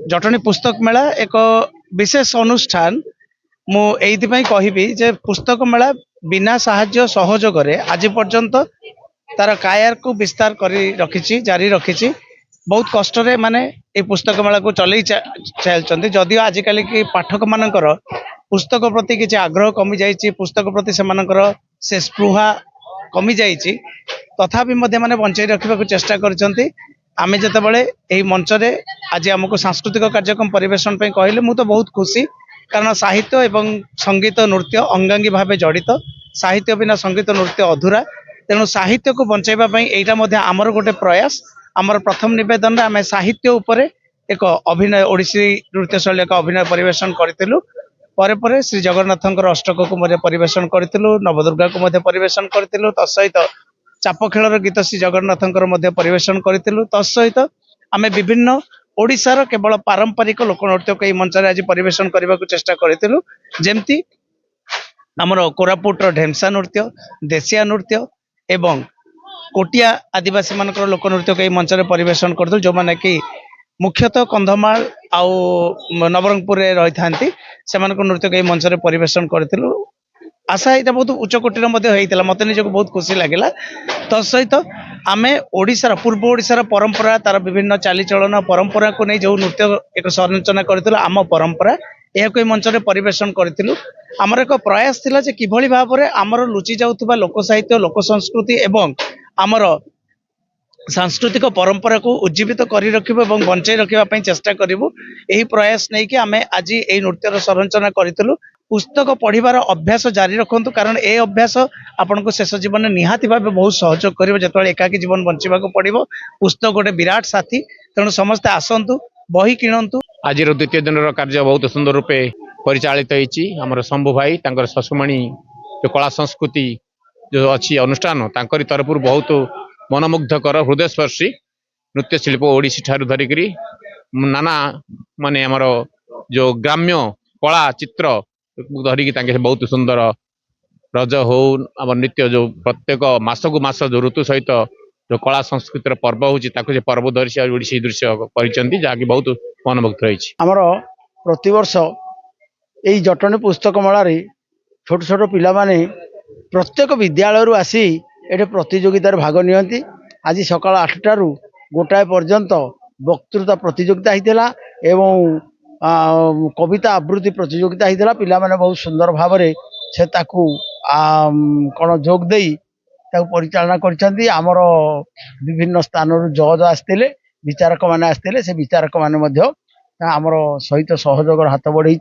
जटणी पुस्तक मेला एक विशेष अनुष्ठान मु एइथिपाई कहबी जे पुस्तक मेला बिना साहाय्य सहयोग आज पर्यंत तार कायर को विस्तार करी रखिछि जारी रखिछि बहुत कष्ट रे माने ए पुस्तक मेला को चलई चलचंती जदियो आजिकल की पाठक मानकर पुस्तक प्रति किछि आग्रह कमी जाइछि पुस्तक प्रति सेमानकर से स्पृहा कमी जाइछि तथापि मध्य माने बंचाई रखिबा को चेष्टा करचंती आमे जतबेले एही मंच रे आज हमको सांस्कृतिक कार्यक्रम परिवेशन पे कहले मु तो बहुत खुशी कारण साहित्य एवं संगीत नृत्य अंगांगी भावे जड़ित साहित्य बिना संगीत नृत्य अधूरा तेणु साहित्य को बंचाइबा पई एइटा मध्ये आमर गोटे प्रयास आमर प्रथम निवेदन रे आमे साहित्य उपरे एक अभिनय ओडिसी नृत्य शैली एक अभिनय परिवेशन करथिलु परे परे श्री जगन्नाथंकर अष्टक को मध्ये परिवेशन करथिलु नवदुर्गा को मध्ये परिवेशन करथिलु तसहित चाप खेलर गीत श्री जगन्नाथंकर मध्ये परिवेशन करथिलु तसहित आमे विभिन्न ओडिशार केवल पारंपरिक लोकनृत्य को मंच रे आज परिवेशन करने को चेष्टा करथिलु जेमती हमर कोरापुटर ढेमसा नृत्य देशिया नृत्य एवं कोटिया आदिवासी मानकर लोकनृत्य को मंच रे परिवेशन करथिलु जो माने कि मुख्यतः कंधमाल आउ नवरंगपुर रे रही थांती सेमानक नृत्य को मंच रे परिवेशन करथिलु आशा यहाँ बहुत उच्च कोटीर होता मत निजक बहुत खुशी लगे तसहित आमे ओडिशार पूर्व ओडिशार परंपरा तार विभिन्न चालीचलन परंपरा को नहीं जो नृत्य एक संरचना करथिलु आम परंपरा यह कोई मंच रे परिवेशन करथिलु आमर एक प्रयास थिला जे किभଳି भाबरे आमर लुचि जाउथबा लोक साहित्य लोक संस्कृति एवं आमर सांस्कृतिक परंपरा को उज्जीवित करी रखिबो एवं बंचाई रखिबा पई चेष्टा करिवु एही प्रयास नै कि आमे आज एही नृत्यर संरचना करथिलु पुस्तक पढ़िबार अभ्यास जारी रखंतु कारण ए अभ्यास आपन को शेष जीवन में निहाती भाव बहुत सहयोग करिवो जेतबेले एकाकी जीवन बंचिबा को पड़िबो पुस्तक गोटे विराट साथी तेणु समस्त आसंतु बही किणंतु। आज द्वितीय दिन कार्य बहुत सुंदर रूपे परिचालित होईची हमर शंभु भाई तांकर ससुमणी जो कला संस्कृति जो अच्छी अनुष्ठान तांकरी तरफ बहुत मनमुग्धकर हृदयस्पर्शी नृत्य शिल्प ओडिसी ठारू धरिकरी नाना माने हमर जो ग्राम्य कला चित्र धरिकी तांके बहुत सुंदर रज हो आम नृत्य जो प्रत्येक मासकु मास जो ऋतु सहित जो कला संस्कृतिर पर्व होची ताको पर्व धरिसी ओडिसी दृश्य करिसेंती जाकी बहुत मनमुग्ध रही आमर प्रतिवर्ष यही जटणी पुस्तक मेला रे छोट छोट पिला माने प्रत्येक विद्यालय आसी एटे प्रतियोगितार भाग नियंती आज सकाळ 8टारू गोटाए पर्यंत वक्तृता प्रतियोगिता होता एवं कविता आवृत्ति प्रतियोगिता होता पिला माने बहुत सुंदर भाव से ताकू कौन जोग दे परिचालना करछंती आमर विभिन्न स्थान जज आसते विचारक माने आसते से विचारक माने आमर सहित सहयोग हाथ बढ़ाई।